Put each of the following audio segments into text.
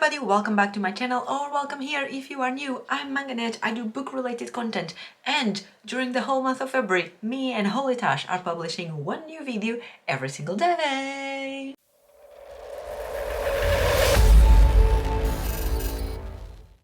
everybody, welcome back to my channel or welcome here if you are new. I'm Manganet, I do book related content and during the whole month of February, me and Holy Tash are publishing one new video every single day.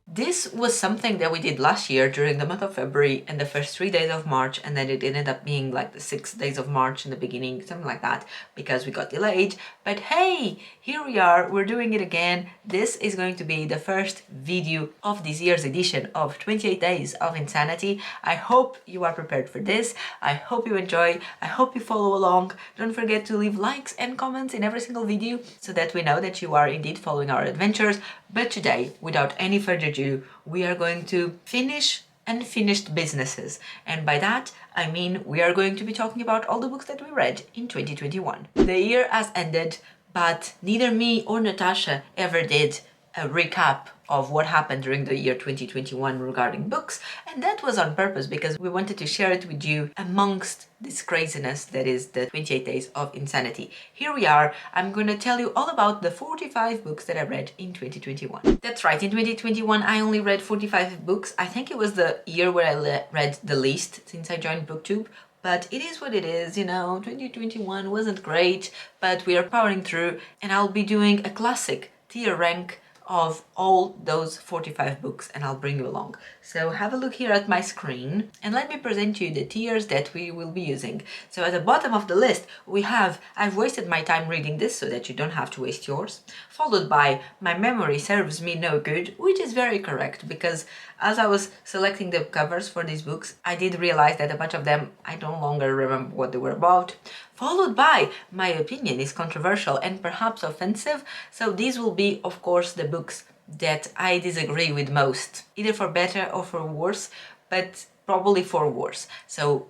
This was something that we did last year during the month of February and the first 3 days of March, and then it ended up being like the 6 days of March in the beginning, something like that, because we got delayed. But hey, here we are, we're doing it again. This is going to be the first video of this year's edition of 28 Days of Insanity. I hope you are prepared for this. I hope you enjoy. I hope you follow along. Don't forget to leave likes and comments in every single video so that we know that you are indeed following our adventures. But today, without any further ado, we are going to finish unfinished businesses. And by that, I mean we are going to be talking about all the books that we read in 2021. The year has ended, but neither me or Natasha ever did a recap of what happened during the year 2021 regarding books, and that was on purpose because we wanted to share it with you amongst this craziness that is the 28 Days of Insanity. Here we are. I'm going to tell you all about the 45 books that I read in 2021. That's right, in 2021 I only read 45 books. I think it was the year where I read the least since I joined BookTube. But it is what it is, you know, 2021 wasn't great, but we are powering through, and I'll be doing a classic tier rank of all those 45 books and I'll bring you along. So have a look here at my screen and let me present you the tiers that we will be using. So at the bottom of the list we have I've wasted my time reading this so that you don't have to waste yours, followed by My Memory Serves Me No Good, which is very correct because as I was selecting the covers for these books I did realize that a bunch of them I no longer remember what they were about, followed by My Opinion is Controversial and Perhaps Offensive. So these will be of course the books that I disagree with most, either for better or for worse, but probably for worse. So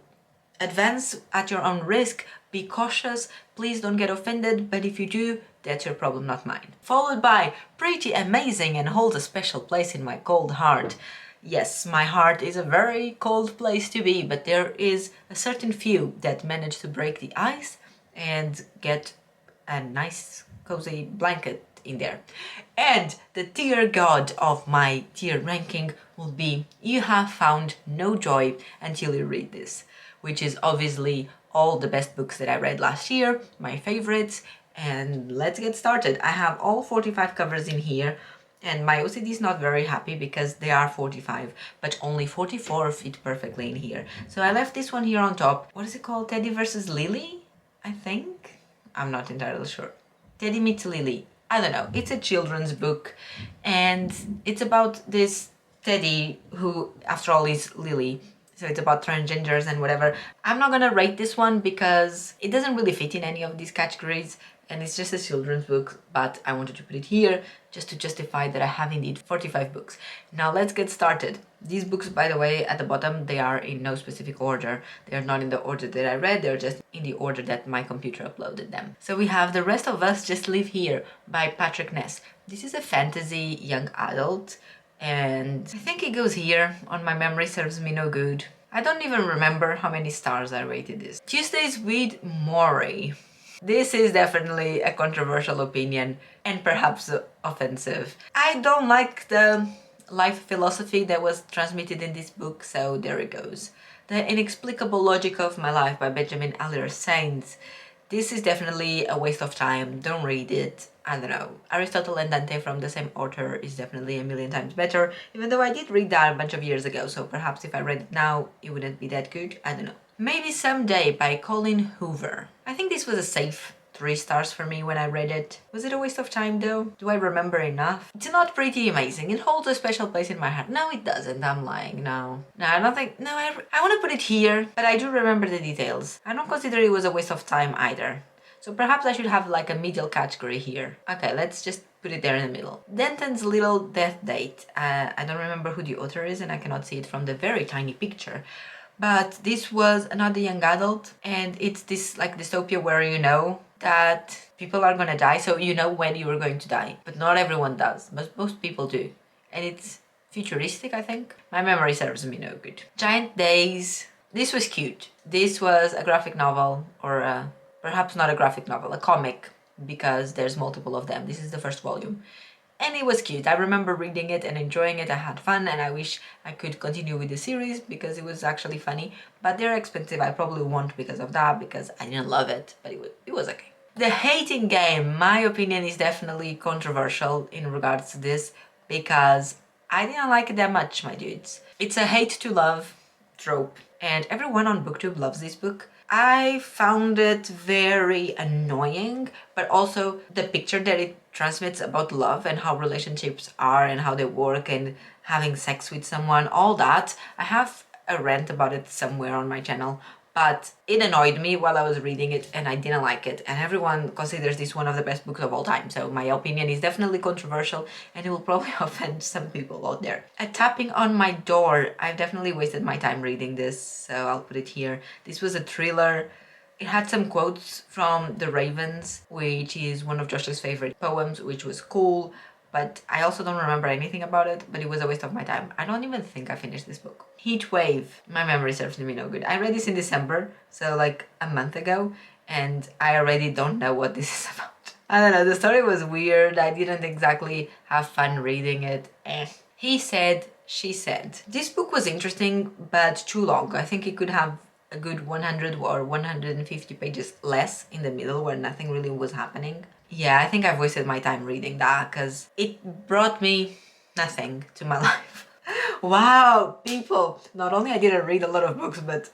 advance at your own risk, be cautious, please don't get offended, but if you do, that's your problem, not mine. Followed by Pretty Amazing and Holds a Special Place in My Cold Heart. Yes, my heart is a very cold place to be, but there is a certain few that manage to break the ice and get a nice cozy blanket in there. And the tier god of my tier ranking will be You Have Found No Joy Until You Read This, which is obviously all the best books that I read last year, my favorites, and let's get started. I have all 45 covers in here, and my OCD is not very happy because they are 45, but only 44 fit perfectly in here. So I left this one here on top. What is it called? Teddy versus Lily, I think? I'm not entirely sure. Teddy Meets Lily. I don't know. It's a children's book, and it's about this Teddy who, after all, is Lily. So it's about transgenders and whatever. I'm not gonna rate this one because it doesn't really fit in any of these categories and it's just a children's book, but I wanted to put it here just to justify that I have indeed 45 books. Now let's get started. These books, by the way, at the bottom, they are in no specific order. They are not in the order that I read, they're just in the order that my computer uploaded them. So we have The Rest of Us Just Live Here by Patrick Ness. This is a fantasy young adult, and I think it goes here on My Memory Serves Me No Good. I don't even remember how many stars I rated this. Tuesdays with Morrie. This is definitely a controversial opinion and perhaps offensive. I don't like the life philosophy that was transmitted in this book, so there it goes. The Inexplicable Logic of My Life by Benjamin Alire Sainz. This is definitely a waste of time, don't read it. I don't know. Aristotle and Dante from the same author is definitely a million times better, even though I did read that a bunch of years ago, so perhaps if I read it now, it wouldn't be that good, I don't know. Maybe Someday by Colin Hoover. I think this was a safe 3 stars for me when I read it. Was it a waste of time though? Do I remember enough? It's not pretty amazing. It holds a special place in my heart. No, it doesn't. I'm lying. No, I don't think. No, I want to put it here, but I do remember the details. I don't consider it was a waste of time either. So perhaps I should have like a middle category here. Okay, let's just put it there in the middle. Denton's Little Death Date. I don't remember who the author is and I cannot see it from the very tiny picture. But this was another young adult, and it's this like dystopia where you know that people are gonna die, so you know when you are going to die. But not everyone does, but most people do. And it's futuristic, I think. My memory serves me no good. Giant Days. This was cute. This was a graphic novel, or perhaps not a graphic novel, a comic, because there's multiple of them. This is the first volume. And it was cute. I remember reading it and enjoying it. I had fun, and I wish I could continue with the series because it was actually funny. But they're expensive. I probably won't because of that, because I didn't love it, but it was okay. The Hating Game, my opinion, is definitely controversial in regards to this because I didn't like it that much, my dudes. It's a hate to love trope, and everyone on BookTube loves this book. I found it very annoying, but also the picture that it transmits about love and how relationships are and how they work and having sex with someone, all that. I have a rant about it somewhere on my channel, but it annoyed me while I was reading it and I didn't like it, and everyone considers this one of the best books of all time, so my opinion is definitely controversial and it will probably offend some people out there. A Tapping on My Door. I've definitely wasted my time reading this, so I'll put it here. This was a thriller. It had some quotes from The Ravens, which is one of Josh's favorite poems, which was cool, but I also don't remember anything about it, but it was a waste of my time. I don't even think I finished this book. Heat Wave. My memory serves me no good. I read this in December, so like a month ago, and I already don't know what this is about. I don't know, the story was weird. I didn't exactly have fun reading it. He Said, She Said. This book was interesting, but too long. I think it could have a good 100 or 150 pages less in the middle where nothing really was happening. Yeah, I think I've wasted my time reading that because it brought me nothing to my life. Wow, people! Not only I didn't read a lot of books, but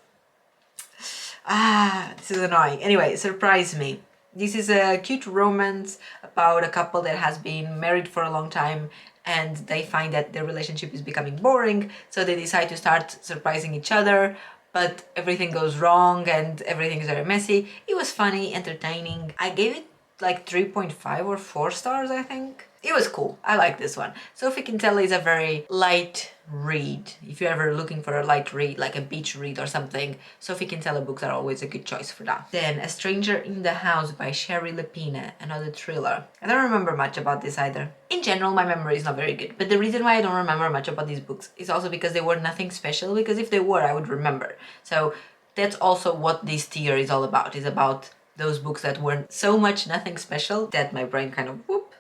this is annoying. Anyway, Surprise Me. This is a cute romance about a couple that has been married for a long time and they find that their relationship is becoming boring, so they decide to start surprising each other, but everything goes wrong and everything is very messy. It was funny, entertaining. I gave it like 3.5 or 4 stars, I think. It was cool. I like this one. Sophie Kinsella is a very light read. If you're ever looking for a light read, like a beach read or something, Sophie Kinsella books are always a good choice for that. Then A Stranger in the House by Sherry Lepina, another thriller. I don't remember much about this either. In general, my memory is not very good, but the reason why I don't remember much about these books is also because they were nothing special, because if they were, I would remember. So that's also what this tier is all about. It's about those books that weren't so much nothing special that my brain kind of whoop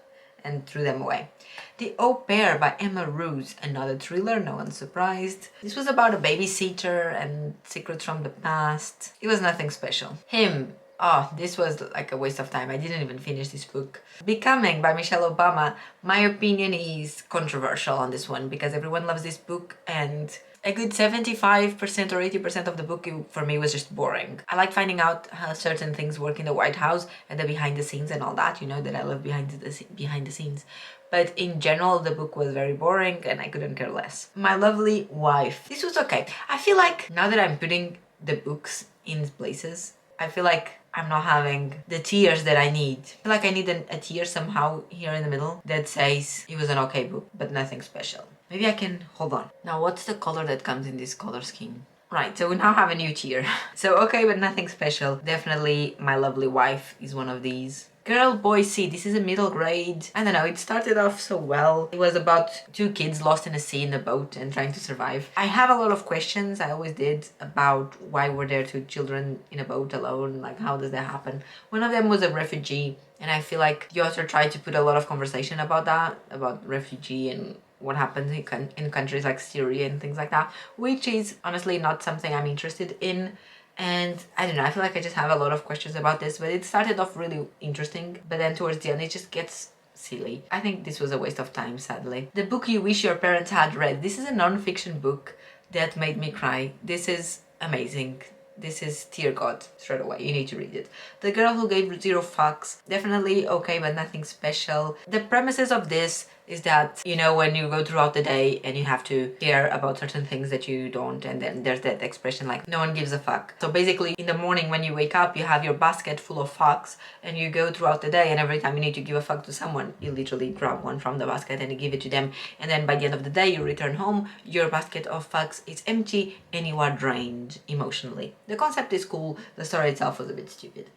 and threw them away. The Au Pair by Emma Roos, another thriller, no one's surprised. This was about a babysitter and secrets from the past. It was nothing special. Him. Oh, this was like a waste of time. I didn't even finish this book. Becoming by Michelle Obama. My opinion is controversial on this one because everyone loves this book and a good 75% or 80% of the book for me was just boring. I like finding out how certain things work in the White House and the behind the scenes and all that, you know, that I love behind the scenes. But in general, the book was very boring and I couldn't care less. My Lovely Wife. This was okay. I feel like now that I'm putting the books in places, I feel like I'm not having the tiers that I need. I feel like I need a tier somehow here in the middle that says it was an okay book, but nothing special. Maybe I can, hold on. Now what's the color that comes in this color scheme? Right, so we now have a new tier. So okay, but nothing special. Definitely My Lovely Wife is one of these. Girl Boy C, this is a middle grade. I don't know, it started off so well. It was about 2 kids lost in a sea in a boat and trying to survive. I have a lot of questions, I always did, about why were there 2 children in a boat alone, like how does that happen? One of them was a refugee, and I feel like the author tried to put a lot of conversation about that, about refugee and what happens in countries like Syria and things like that, which is honestly not something I'm interested in. And I don't know, I feel like I just have a lot of questions about this, but it started off really interesting, but then towards the end it just gets silly. I think this was a waste of time, sadly. The Book You Wish Your Parents Had Read. This is a non-fiction book that made me cry. This is amazing. This is Tear God, straight away. You need to read it. The Girl Who Gave Zero Fucks. Definitely okay, but nothing special. The premises of this is that, you know, when you go throughout the day and you have to care about certain things that you don't, and then there's that expression like, no one gives a fuck. So basically, in the morning when you wake up, you have your basket full of fucks, and you go throughout the day, and every time you need to give a fuck to someone, you literally grab one from the basket and you give it to them. And then by the end of the day, you return home, your basket of fucks is empty, and you are drained emotionally. The concept is cool, the story itself was a bit stupid.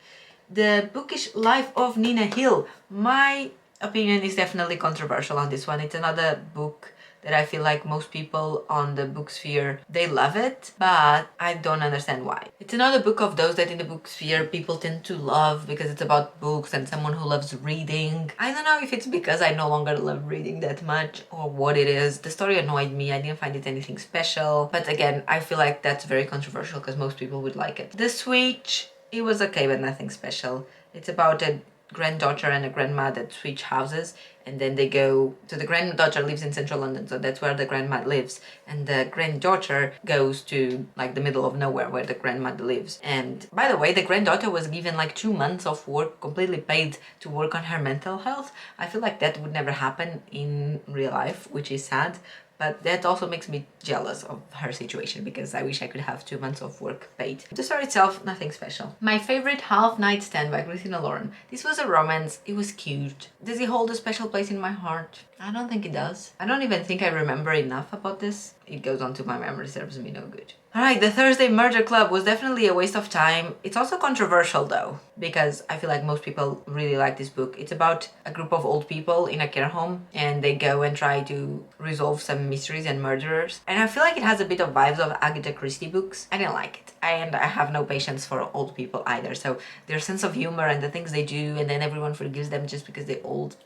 The Bookish Life of Nina Hill. My opinion is definitely controversial on this one. It's another book that I feel like most people on the book sphere, they love it, but I don't understand why. It's another book of those that in the book sphere people tend to love because it's about books and someone who loves reading. I don't know if it's because I no longer love reading that much or what it is. The story annoyed me. I didn't find it anything special. But again, I feel like that's very controversial because most people would like it. The Switch, it was okay, but nothing special. It's about a granddaughter and a grandma that switch houses, and then they go to the granddaughter lives in central London, so that's where the grandma lives, and the granddaughter goes to like the middle of nowhere where the grandmother lives. And by the way, the granddaughter was given like 2 months of work, completely paid, to work on her mental health. I feel like that would never happen in real life, which is sad. But that also makes me jealous of her situation because I wish I could have 2 months of work paid. The story itself, nothing special. My favorite, Half Night Stand by Christina Lauren. This was a romance. It was cute. Does it hold a special place in my heart? I don't think it does. I don't even think I remember enough about this. It goes on to my memory, serves me no good. Alright, The Thursday Murder Club was definitely a waste of time. It's also controversial though, because I feel like most people really like this book. It's about a group of old people in a care home and they go and try to resolve some mysteries and murderers. And I feel like it has a bit of vibes of Agatha Christie books. I didn't like it. And I have no patience for old people either. So their sense of humor and the things they do and then everyone forgives them just because they're old,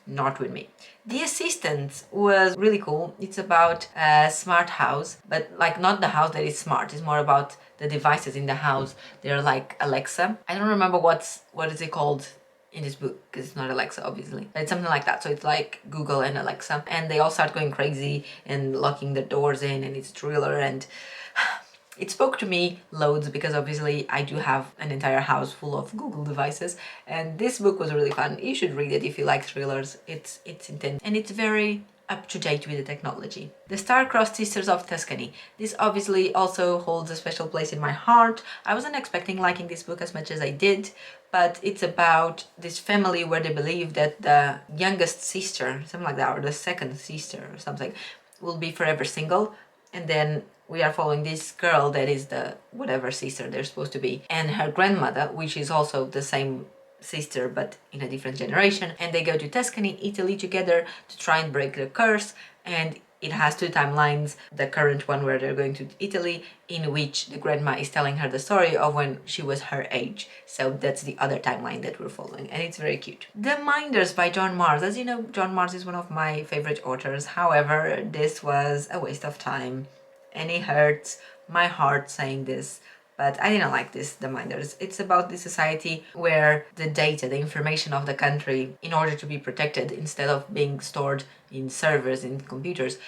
not with me. The Assistant was really cool. It's about a smart house, but like not the house that is smart. It's more about the devices in the house. They're like Alexa. I don't remember what is it called in this book because it's not Alexa obviously, but it's something like that. So it's like Google and Alexa, and they all start going crazy and locking the doors in, and it's a thriller, and it spoke to me loads because obviously I do have an entire house full of Google devices, and this book was really fun. You should read it if you like thrillers. It's intense and it's very up to date with the technology. The Star-Crossed Sisters of Tuscany. This obviously also holds a special place in my heart. I wasn't expecting liking this book as much as I did, but it's about this family where they believe that the youngest sister, something like that, or the second sister or something, will be forever single, and then we are following this girl that is the whatever sister they're supposed to be, and her grandmother, which is also the same sister but in a different generation, and they go to Tuscany, Italy together to try and break the curse. And it has 2 timelines, the current one where they're going to Italy, in which the grandma is telling her the story of when she was her age. So that's the other timeline that we're following, and it's very cute. The Minders by John Mars. As you know, John Mars is one of my favorite authors. However, this was a waste of time, and it hurts my heart saying this, but I didn't like this, The Minders. It's about the society where the data, the information of the country, in order to be protected, instead of being stored in servers, in computers,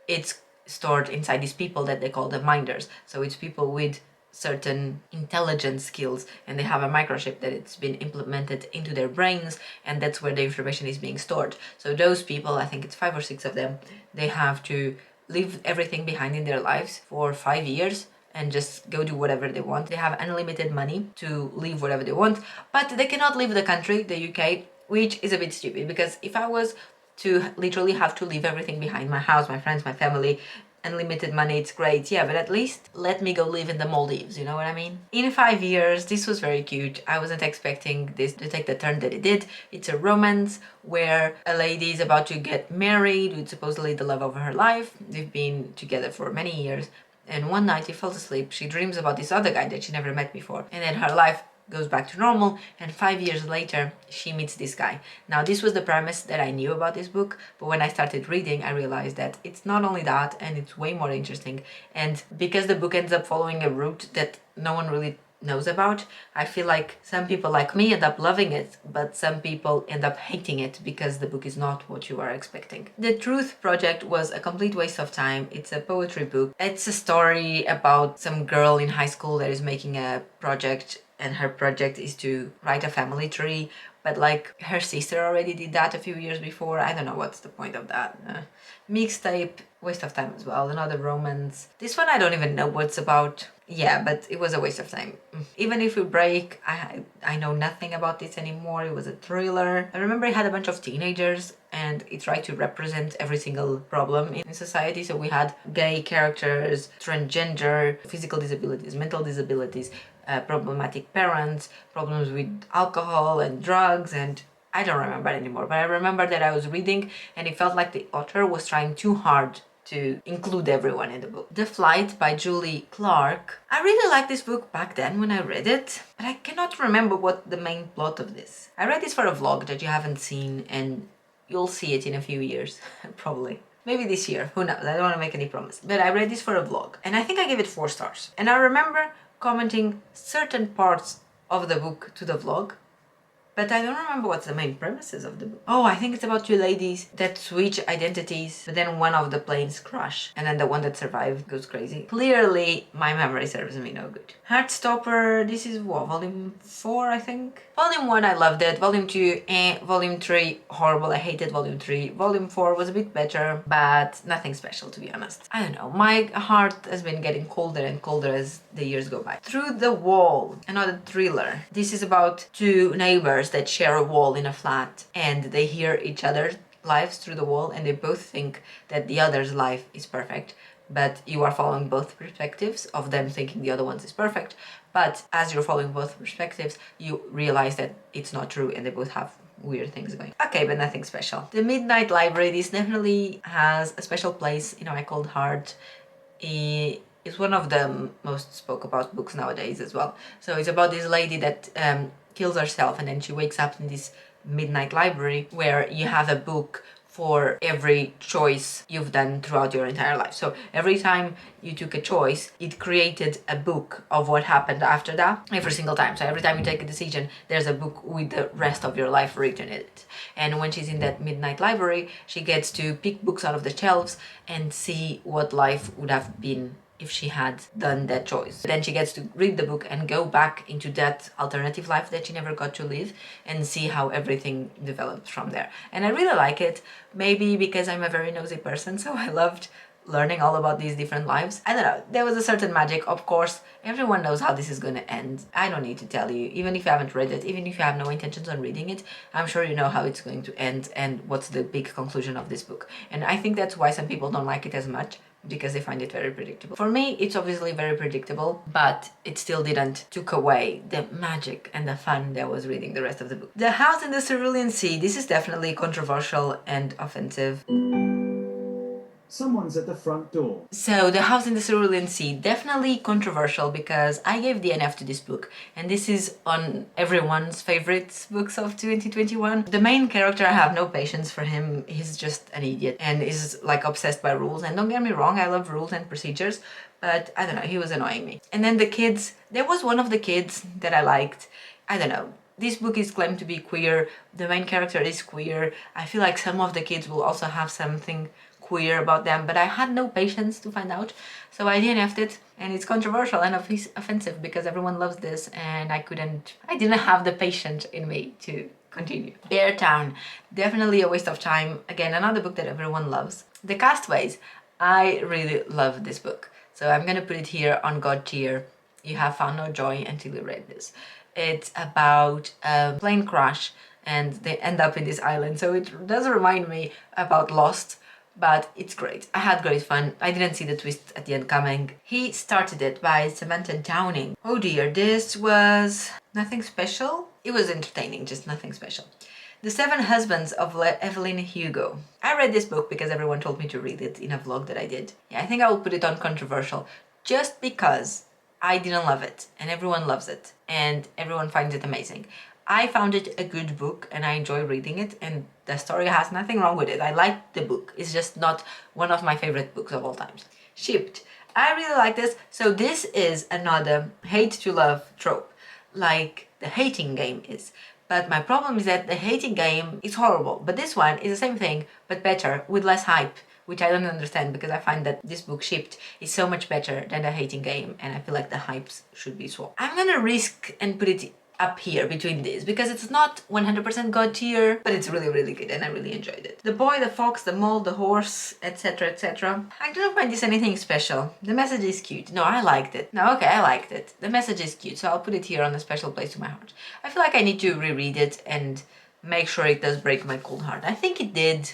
it's stored inside these people that they call the minders. So it's people with certain intelligence skills, and they have a microchip that it's been implemented into their brains, and that's where the information is being stored. So those people, I think it's 5 or 6 of them, they have to leave everything behind in their lives for 5 years and just go do whatever they want. They have unlimited money to leave whatever they want, but they cannot leave the country, the UK, which is a bit stupid, because if I was to literally have to leave everything behind, my house, my friends, my family, unlimited money, it's great, yeah, but at least let me go live in the Maldives, you know what I mean? In 5 years, this was very cute. I wasn't expecting this to take the turn that it did. It's a romance where a lady is about to get married with supposedly the love of her life. They've been together for many years, and one night she falls asleep. She dreams about this other guy that she never met before, and then her life goes back to normal, and 5 years later she meets this guy. Now, this was the premise that I knew about this book, but when I started reading I realized that it's not only that, and it's way more interesting. And because the book ends up following a route that no one really knows about, I feel like some people like me end up loving it, but some people end up hating it because the book is not what you are expecting. The Truth Project was a complete waste of time. It's a poetry book. It's a story about some girl in high school that is making a project, and her project is to write a family tree, but like her sister already did that a few years before. I don't know what's the point of that. Mixtape, waste of time as well. Another romance. This one I don't even know what's about. Yeah, but it was a waste of time. Even If We Break, I know nothing about this anymore. It was a thriller. I remember it had a bunch of teenagers, and it tried to represent every single problem in society. So we had gay characters, transgender, physical disabilities, mental disabilities, problematic parents, problems with alcohol and drugs, and I don't remember anymore, but I remember that I was reading and it felt like the author was trying too hard to include everyone in the book. The Flight by Julie Clark. I really liked this book back then when I read it, but I cannot remember what the main plot of this. I read this for a vlog that you haven't seen, and you'll see it in a few years, probably. Maybe this year, who knows, I don't want to make any promise. But I read this for a vlog, and I think I gave it 4 stars. And I remember commenting certain parts of the book to the vlog, but I don't remember what's the main premises of the book. Oh, I think it's about 2 ladies that switch identities, but then one of the planes crash, and then the one that survived goes crazy. Clearly, my memory serves me no good. Heartstopper, this is what, volume 4, I think? Volume 1, I loved it. Volume 2, Volume 3, horrible. I hated Volume 3. Volume 4 was a bit better, but nothing special, to be honest. I don't know. My heart has been getting colder and colder as the years go by. Through the Wall, another thriller. This is about 2 neighbors that share a wall in a flat, and they hear each other's lives through the wall, and they both think that the other's life is perfect, but you are following both perspectives of them thinking the other one's is perfect. But as you're following both perspectives, you realize that it's not true and they both have weird things going. Okay, but nothing special. The Midnight Library, this definitely has a special place in my cold heart. It's one of the most spoke about books nowadays as well. So it's about this lady that kills herself, and then she wakes up in this midnight library where you have a book for every choice you've done throughout your entire life. So every time you took a choice, it created a book of what happened after that every single time. So every time you take a decision, there's a book with the rest of your life written in it. And when she's in that midnight library, she gets to pick books out of the shelves and see what life would have been if she had done that choice. Then she gets to read the book and go back into that alternative life that she never got to live and see how everything developed from there. And I really like it, maybe because I'm a very nosy person, so I loved learning all about these different lives. I don't know, there was a certain magic. Of course, everyone knows how this is going to end. I don't need to tell you, even if you haven't read it, even if you have no intentions on reading it, I'm sure you know how it's going to end and what's the big conclusion of this book. And I think that's why some people don't like it as much, because they find it very predictable. For me, it's obviously very predictable, but it still didn't took away the magic and the fun that was reading the rest of the book. The House in the Cerulean Sea, this is definitely controversial and offensive. Someone's at the front door. So, The House in the Cerulean Sea, definitely controversial because I gave the NF to this book, and this is on everyone's favorite books of 2021. The main character, I have no patience for him. He's just an idiot and is like obsessed by rules. And don't get me wrong, I love rules and procedures, but I don't know, he was annoying me. And then the kids, there was one of the kids that I liked. I don't know. This book is claimed to be queer. The main character is queer. I feel like some of the kids will also have something queer about them, but I had no patience to find out, so I DNF'd it, and it's controversial and offensive because everyone loves this, and I didn't have the patience in me to continue. Bear Town, definitely a waste of time. Again, another book that everyone loves. The Castaways, I really love this book, so I'm gonna put it here on God tier. You have found no joy until you read this. It's about a plane crash and they end up in this island, so it does remind me about Lost, but it's great. I had great fun. I didn't see the twist at the end coming. He Started It by Samantha Downing. Oh dear, this was nothing special. It was entertaining, just nothing special. The Seven Husbands of Evelyn Hugo. I read this book because everyone told me to read it in a vlog that I did. Yeah, I think I will put it on controversial just because I didn't love it and everyone loves it and everyone finds it amazing. I found it a good book and I enjoy reading it, and the story has nothing wrong with it. I like the book. It's just not one of my favorite books of all times. Shipped. I really like this. So this is another hate to love trope, like the Hating Game is. But my problem is that the Hating Game is horrible, but this one is the same thing, but better, with less hype, which I don't understand because I find that this book Shipped is so much better than the Hating Game, and I feel like the hypes should be swapped. I'm gonna risk and put it up here between these because it's not 100% God tier, but it's really, really good and I really enjoyed it. The Boy, the Fox, the Mole, the Horse, etc., etc. I don't find this anything special. The message is cute. No, I liked it. No, okay, I liked it. The message is cute, so I'll put it here on a special place to my heart. I feel like I need to reread it and make sure it does break my cold heart. I think it did.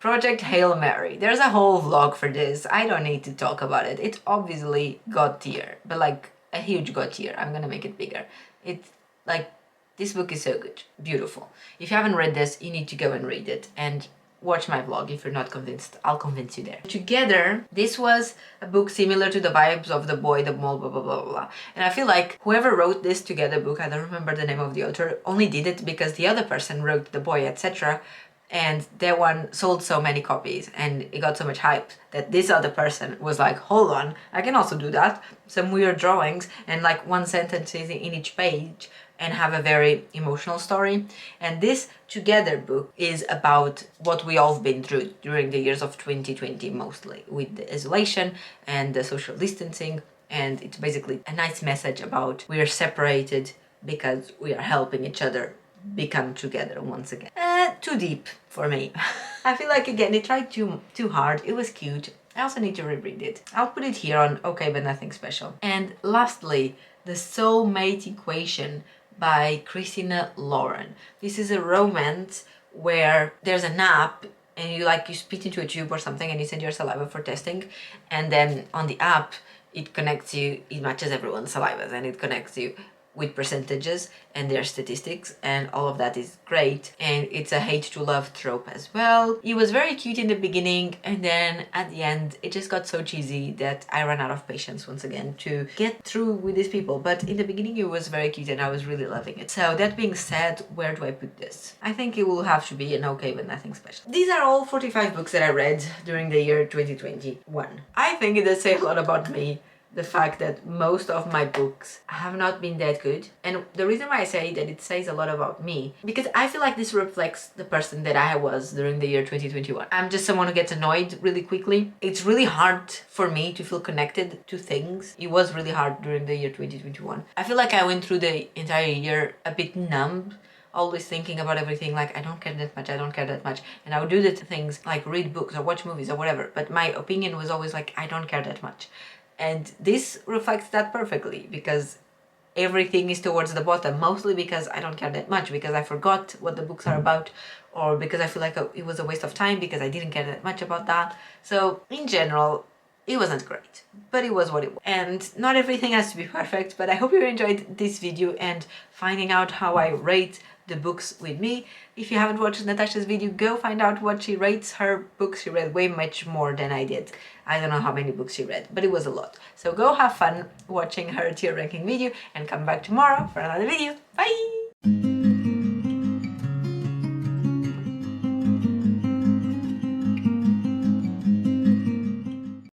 Project Hail Mary. There's a whole vlog for this. I don't need to talk about it. It's obviously God tier, but like a huge God tier. I'm gonna make it bigger. It's like This book is so good, beautiful. If you haven't read this, you need to go and read it, and watch my vlog. If you're not convinced, I'll convince you there. Together, this was a book similar to the vibes of The Boy, the Mole, blah, blah, blah, blah. And I feel like whoever wrote this Together book, I don't remember the name of the author, only did it because the other person wrote The Boy, etc. And that one sold so many copies and it got so much hype that this other person was like, hold on, I can also do that. Some weird drawings and like one sentence in each page and have a very emotional story. And this Together book is about what we all have been through during the years of 2020, mostly with the isolation and the social distancing. And it's basically a nice message about we are separated because we are helping each other become together once again. Too deep for me. I feel like again it tried too hard. It was cute. I also need to reread it. I'll put it here on Okay But Nothing Special. And lastly, The Soulmate Equation by Christina Lauren. This is a romance where there's an app and you spit into a tube or something and you send your saliva for testing, and then on the app it connects you, it matches everyone's salivas and it connects you with percentages and their statistics, and all of that is great. And it's a hate to love trope as well. It was very cute in the beginning, and then at the end it just got so cheesy that I ran out of patience once again to get through with these people. But in the beginning it was very cute and I was really loving it. So that being said, where do I put this? I think it will have to be an Okay But Nothing Special. These are all 45 books that I read during the year 2021. I think it does say a lot about me, the fact that most of my books have not been that good. And the reason why I say that it says a lot about me, because I feel like this reflects the person that I was during the year 2021. I'm just someone who gets annoyed really quickly. It's really hard for me to feel connected to things. It was really hard during the year 2021. I feel like I went through the entire year a bit numb, always thinking about everything like I don't care that much, I don't care that much. And I would do the things like read books or watch movies or whatever, but my opinion was always like I don't care that much. And this reflects that perfectly, because everything is towards the bottom, mostly because I don't care that much, because I forgot what the books are about, or because I feel like it was a waste of time because I didn't care that much about that. So in general, it wasn't great, but it was what it was. And not everything has to be perfect, but I hope you enjoyed this video and finding out how I rate the books with me. If you haven't watched Natasha's video, go find out what she rates her books. She read way much more than I did. I don't know how many books she read, but it was a lot. So go have fun watching her tier ranking video and come back tomorrow for another video. Bye!